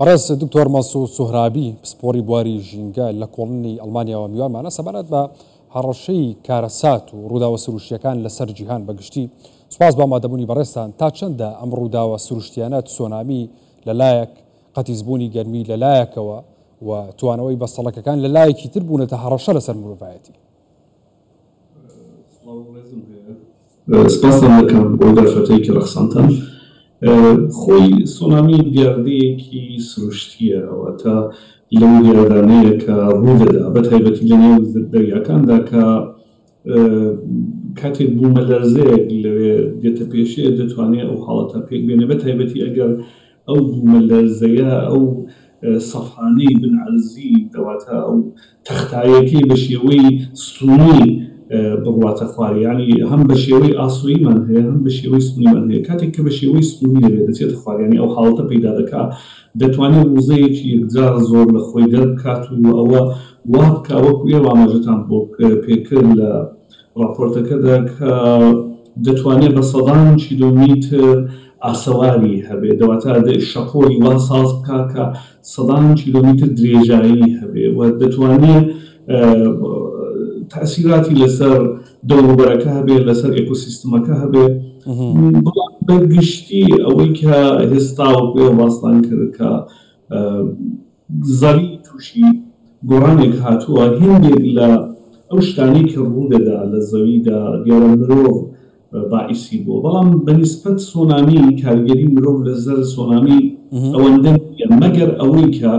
بەڕێز دکتۆر مەسوود سوهرابی پسپۆڕی بواری ژینگە لە کۆڵنی ئەڵمانیاوە میوانمانە سەبارەت بە هەڕەشەی کارەسات و ڕووداوە سروشتیەکان لەسەر جیهان بەگشتی. سوپاس بە ئامادەبوونی بەڕێزتان. تا چەندە ئەم ڕووداوە سروشتیانە تسۆنامی لەلایەک قەتیزبوونی گەرمی لەلایەکەوە و توانەوەی بەستەڵەکەکان لەلایەکی تر بوونەتە هەڕەشە لەسەر مرۆڤایەتی؟ سپاس دەکەم بۆ دەرفەتەی کە ڕەخسانتان. خۆی سۆنامی دیاردەیەکی سروشتیە ئەوە تا لەو دیاردانەیە کە ڕوودەدا بە تایبەتی لە نێو دەریاکاندا کە کاتێک بوومە لەرزەیەک لەوێ دێتە پێشەیە دەتوانێت ئەو حاڵەتە پێک بێنێ بە تایبەتی ئەگەر ئەو بوومە لەرزەیە ئەو سەفحانەی بنعەرزی دەواتە ئەو تەختایەکەی بە شێوەی ستونی بڕواتە خوارد، یعنی هەم بە شێوەی ئاسوویمان هەیە هەم بە شێوەی ستونیمان هەیە. کاتێک کە بە شێوەی ستونی دەبێت دەچێتە خوارد، یعنی ئەو حاڵەتە پەیدا دەکات دەتوانێت وزەیەکی یەکجار زۆر لە خۆی دەربکات و ئەوە وا بکە وەکو ئێوە ئاماژەتان بۆ پێکرد لە راپۆرتەکەدا کە دەتوانێت بە سەدان کیلۆمتر ئاسەواری هەبێ، دەواتە شەپۆری وا ساز بکات کە سەدان کیلۆمتر درێژایی هەبێ و دەتوانێت تأثیراتی لەسەر دەوروبەرەکە هەبێ لەسەر ئێکۆسیستمەکە هەبێ. بەڵام بەگشتی ئەوەی کە هێستا وەکوێ باستان کرد کە زەوی تووشی گۆڕانێک هاتووە هێندێک لە ئەو شتانی کە ڕوودەدا لە زەویدا دیارە مرۆڤ باعیسی بوو، بەڵام بەنسبەت سۆنامی کارگەری مرۆڤ لەسەر سۆنامی ئەوەندە مەگەر ئەوەی کە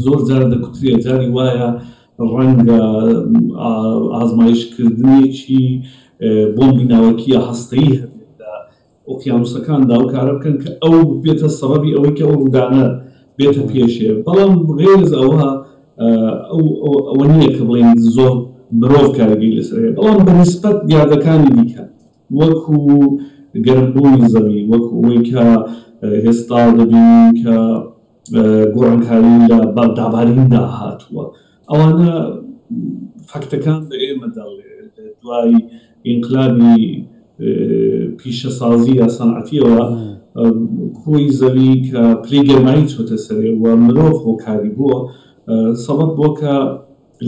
زۆر جار دەکوترێت جاری وایە ڕەنگە ئازمایشکردنێکی بۆمبی ناوەکیە هەستەیی هەبێت لە ئۆقیانوسەکاندا و کارە بکەن کە ئەو بێتە سەبەبی ئەوەی کە ئەو ڕوودانە بێتە پێشێ. بەڵام غێز ئەوە نییە کە بڵێن زۆر مرۆڤ کارگەری لەسەر هەیە، بەڵام بەنسبەت دیاردەکانی دیکە وەکو گەرمبوونی زەوی، وەکو ئەوەی کە هێستا دەبینین کە گۆڕانکاری لە داباریندا هاتووە، ئەوانە فەکتەکان بە ئێمەدا دوای ئینقلابی پیشەسازی یا سەنعەتیەوە کۆی زەوی کە پلەی گەرمایی چۆتە سەرێ و مرۆڤ هۆکاری بووە سەبەب بووە کە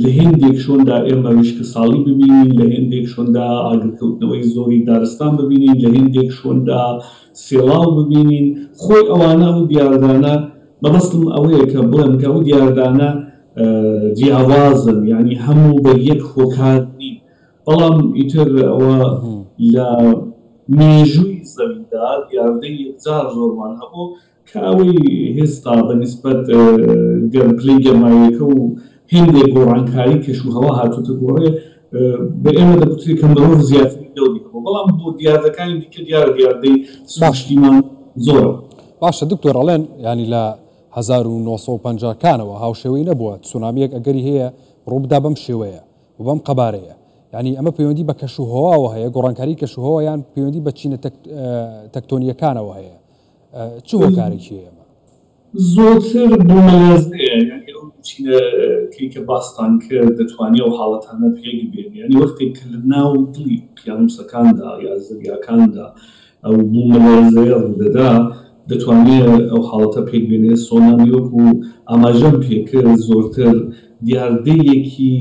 لە هێندێک شۆندا ئێمە وشکە ساڵی ببینین، لە هێندێک شۆندا ئاگرکەوتنەوەی زۆری دارستان ببینین، لە هێندێک شۆندا سێڵاو ببینین. خۆی ئەوانە و دیاردانە بەبەستم ئەوەیە کە بڵێم کە ئەو دیاردانە جیاوازن، یعنی هەموو بە یەک هۆکار نین، بەڵام ئیتر ئەوە لە مێژووی زەویدا دیاردەی یەکجار زۆرمان هەبوو کە ئەوەی هێستا بەنسبەت پلەی گەرماییەکە و هێندێک گۆڕانکاری کەشوهەوا هاتووەتە گۆڕێ بە ئێمە دەگوترێت کە مرۆڤ زیاتری دەوری هەبوو، بەڵام بۆ دیاردەکانی دیکە دیاردەی سروشتیمان زۆرە. باشە دکتۆر، ئەڵێن ینی لە 1950کانەوە هاوشێوەی نەبووە تسونامیەک ئەگەری هەیە ڕووبدا بەم شێوەیە و بەم قەبارەیە، ینی ئەمە پەیوەندی بە کەشوهەواوە هەیە، گۆڕانکاری کەشوهەوە یان پەیوەندی بە چینە تەکتۆنیەکانەوە هەیە، چ هۆکارێکی هەیە؟ زۆرتر بوومەلەرزەیە، یعنی ئەو چینەکەی کە باستان کرد دەتوانێت ئەو حاڵەتانە پێک بێن، یعنی وەختێک کە لە ناو دڵی ئۆقیانوسەکاندا یا زەریاکاندا ئەو بوومەلەرزەیە ڕوودەدا دەتوانێت ئەو حاڵەتە پێک بێنێ. سۆنامی وەکو ئاماژەم پێکرد زۆرتر دیاردەیەکی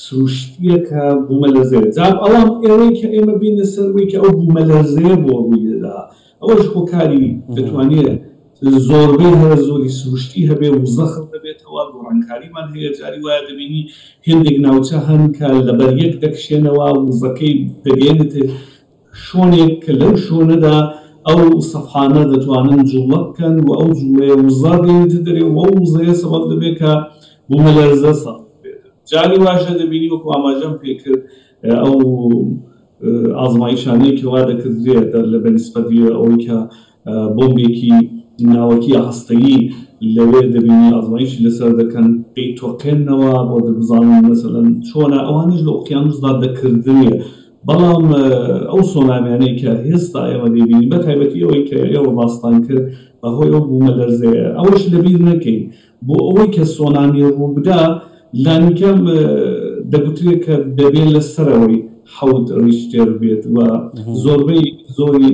سروشتیە کە بوومەلەرزەیە. جا ئەوان ئێوەی کە ئێمە بینە سەروەی کە ئەو بوومەلەرزەیە بۆ ڕوویدەدا ئەوەش هۆکاری دەتوانێت زۆربەی هەر زۆری سروشتی هەبێ و زەخم دەبێتەوە. گۆڕانکاریمان هەیە جاری وایە دەبینی هێندێک ناوچە هەن کە لەبەر یەک دەکشێنەوە وزەکەی دەگەێنێتە شۆنێک کە لەو شۆنەدا ئەو سەفحانە دەتوانن جوڵە بکەن و ئەو جوڵەیە وزا دێنێتە دەرێ و ئەو وزەیە سەبەب دەبێت کە بوومەلەرزە سەبەب بێت. جاری واشە دەبینی وەکو ئاماژەم پێکرد ئەو ئازمایشانەی کە وا دەکردرێت لە بەنسبەتی ئەوەی کە بۆمبێکی ناوەکیە هەستەیی لەوێ دەبینی ئازمایشی لەسەر دەکەن پێی تۆقێنەوە بۆ دەبزانن مەسەلەن چۆنە ئەوانش لە ئۆقیانوسدا دەکردرێ. بەڵام ئەو سۆنامیانەی کە هێستا ئێمە دەبینی بە تایبەتی ئەوەی کە ئێوە باستان کرد بەهۆی ئەو بوومەلەرزەیە ئەوەش لەبیر نەکەین بۆ ئەوەی کە سۆنامی ڕوو بدا لانیکەم دەگوترێت کە دەبێت لەسەرەوەی 7 ریشتێر بێت و زۆربەی زۆری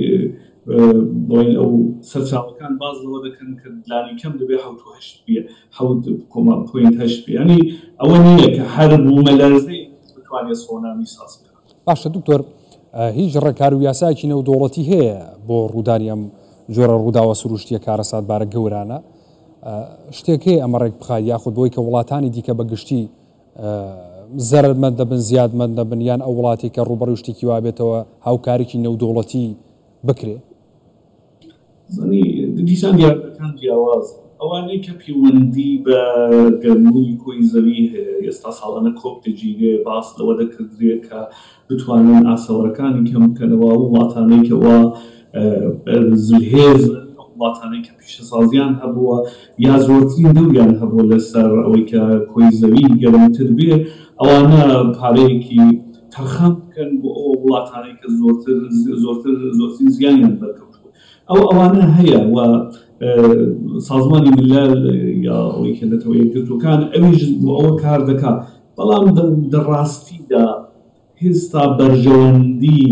بڵێن ئەو سەرچاوەکان باز لەوە دەکەن کە لانی کەم دەبێ 7.8 بێ 7.8 بێ ینی ئەوە نییە کە هەر بوومەلەرزەی بتوانێت سۆنامی ساز بکات. باشە دکتۆر، هیچ ڕێکار و یاسایەکی نێودووڵەتی هەیە بۆ ڕوودانی ئەم جۆرە ڕووداوە سروشتیە کارەسات بارە گەورانە؟ شتێک هەیە ئەمە ڕێک بخات یاخود بۆی کە وڵاتانی دیکە بەگشتی زەرمەند دەبن زیادمەند دەبن یان ئەو وڵاتی کە ڕوبەڕووی شتێکی وابێتەوە هاوکارێکی نێودووڵەتی بکرێ؟ دیسان دیارەکان جیاواز ئەوانەی کە پەیوەندی بە گەرمبوونی کۆی زەوی هەیە ئێستا ساڵانە کۆپ دەگیرێ باس لەوە دەکردرێت کە بتوانن ئاسەوەرەکانی کەم بکەنەوە و وڵاتانەی کەەوە زلهێز وڵاتانەی کە پیشەسازیان هەبووە یا زۆرترین دەوریان هەبووە لەسەر ئەوەی کە کۆی زەوی گەرمتر بێ ئەوانە پارەیەکی تەرخان بکەن بۆ ئەوە وڵاتانەی کە زۆرترین زیانیان بەرکەوتووە ئەوانە هەیە و سازمانی ملل یا ئەوەی کە دەتەوە یەکگرتوەکان ئەویش بۆ ئەوە کار دەکات بەڵام دەڕاستیدا هێستا بەرژەوەندی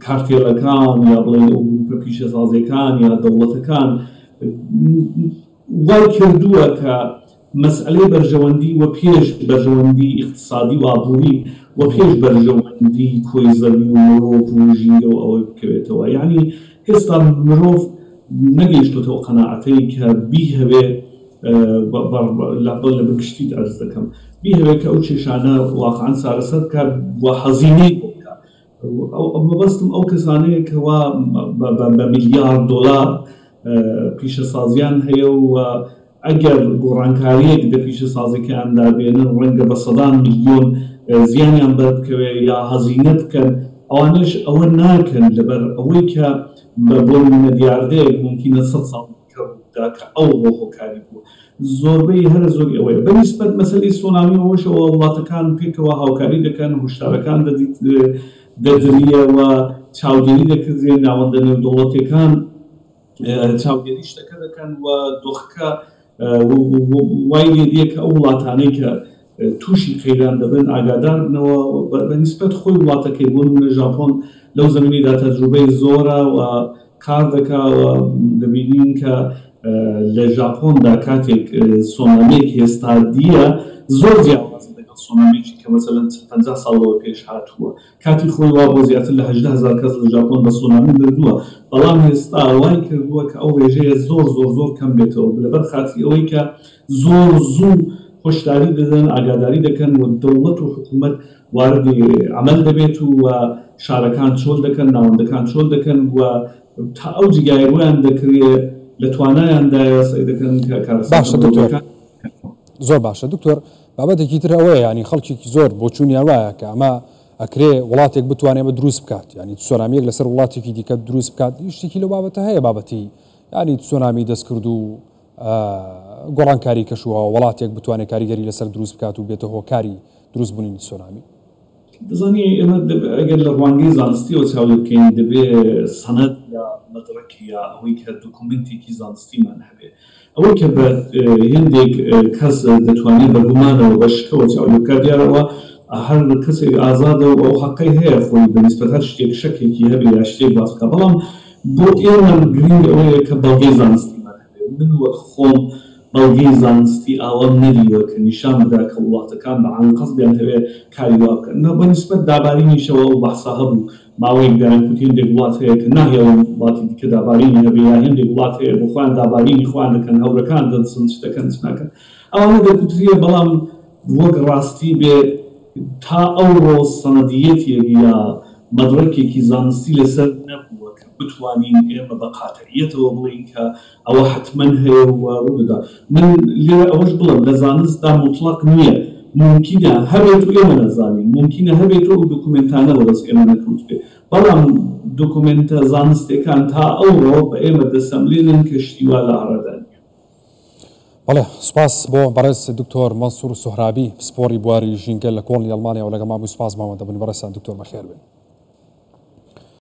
کارتێڵەکان یا بڵێن ئەو گروپە پیشەسازیەکان یا دەوڵەتەکان وای کردووە کە مەسئلەی بەرژەوەندی و پێش بەرژەوەندی اقتصادی و ئابووری و پێش بەرژەوەندی کۆی زەوی و مرۆڤ و ژینگە و ئەوەی بکەوێتەوە یعنی هێستا مرۆڤ نەگەیشتۆتەوە قەناعەتەی کە بیهەوێ لە بەگشتی ئەرز دەکەم بیهەوێت کە ئەو کێشانە واقعاً سارەسەر بکات و حەزینەی بۆ بکات. مەبەستم ئەو کەسانەیە کەوا بە میلیارد دۆلار پیشەسازیان هەیە و ئەگەر گۆڕانکاریەک لە پیشەسازیەکاندا بێنن ڕەنگە بە سەدان میلیۆن زیانیان بەربکەوێ یا هەزینە بکەن ئەوانش ئەوە ناکەن لەبەر ئەوەی کە بۆ دیاردەیەک ممکنە 100 ساڵ کە ئەو بۆ هۆکاری بوو زۆربەی هەر زۆری ئەوەیە بەنسبەت مەسەلەی سۆنامی ئەوەشەوە وڵاتەکان پێکەوە هاوکاری دەکەن هۆشدارەکان دەدرێەوە چاودێری دەکردێن ناوەندە نێودوڵەتیەکان چاودێری شتەکە دەکەن و دۆخەکە وای لێ دێ کە ئەو وڵاتانەی کە تووشی قەیران دەبن ئاگادار بنەوە بەنسبەت خۆی وڵاتەکەی بۆ لە ژاپۆن لەو زمینیدا تەجروبەی زۆرە و کار دەکاوە دەبینین کە لە ژاپۆندا کاتێک سۆنامێک هێستا دیە زۆر جیاواز لەگەڵ سۆنامێکی کە مەسەلەن 50 ساڵەوە پێش هاتووە کاتی خۆی وا بۆ زیاتر لە 18,000 کەس لە ژاپۆن بە سۆنامی بردووە بەڵام هێستا وای کردووە کە ئەو ڕێژەیە زۆر کەم بێتەوە لەبەر خاتی ئەوەی کە زۆر زوو هۆشداری دەدەن ئاگاداری دەکەن و دەوڵەت و حکوومەت واردی عمل دەبێت و شارەکان چۆل دەکەن ناوەندەکان چۆل دەکەن و تا ئەو جگایڕویان دەکرێت لە توانایاندایە سەی دەکەن کە کارەسات. زۆر باشە دکتۆر، بابەتێکی تر ئەوەیە ینی خەڵکێکی زۆر بۆ چوونیان وایە کە ئەمە ئەکرێ وڵاتێک بتوانێت بە دروست بکات ینی سۆنامیەک لەسەر وڵاتێکی دیکە دروست بکات شتێکی لەو بابەتە هەیە بابەتی ینی سۆنامی دەستکرد و گۆڕانکاری کەشووە وڵاتێک بتوانێت کاریگەری لەسەر دروست بکات و بێتە هۆکاری دروست بوونی سۆنامی. دەزانی ئێمە ئەگەر لە ڕوانگەی زانستیەوە چاو بکەین دەبێ سەنەد یا مەدرەکی یا ئەوەی کە دوکومنتێکی زانستیمان هەبێ ئەوەی کە بە هێندێک کەس دەتوانێت بە گومانەوە بەشکەوە چاو بکات دیارەوە هەر کەسێک ئازادە و ئەو حەقەی هەیە خۆی بەنسبەت هەر شتێک شەکێکی هەبێ یا شتێک باس بکات بەڵام بۆ ئێمە گرنگ ئەوەیە کە بەڵگەی زانستیمان هەبێ من وەک خۆم بەڵگەی زانستی ئاوام نەدیوە کە نیشان بدا کە وڵاتەکان بە عانقەس بیان هەوێت کاری وا بکەن بەنسبەت دابارینیشەوە و بەحسا هەبوو ماوەیەک دایانکوت هێندێک وڵات هەیە کە ناهێڵن وڵاتی دیکە دابارینی هەبێ یا هێندێک وڵات هەیە بۆ خۆیان دابارینی خۆیان دەکەن هەورەکان دەچن شتەکەن چناکەن ئەوانە دەکوتریە بەڵام وەک ڕاستی بێ تا ئەوڕۆ سەنەدیەتێک یا مەدرەکێکی زانستی لەسەر نەبووە کە بتوانین ئێمە بە قاتعیەتەوە بڵین کە ئەوە حتمەن هەیە و ڕوودا من لێرە ئەوەش بڵم لە زانستدا مطلق نییە ممکنە هەبێت و ئێمە نەزانین ممکنە هەبێت و دوکومنتانە بەدەست ئێمە نەکەوت بێ بەڵام دوکومنتە زانستەکان تا ئەوڕۆ بە ئێمە دەسەملێنن کە شتیوا لە ئاڕادان. بەڵێ سوپاس بۆ بەڕێز دکتۆر مەنسوور سوهرابی پسپۆڕی بواری ژینگە لە کۆڵنی ئەڵمانیا و لەگەڵ مامۆی سوپاس مامەدەبن بەڕێستان دکتۆر بەخێر بێن.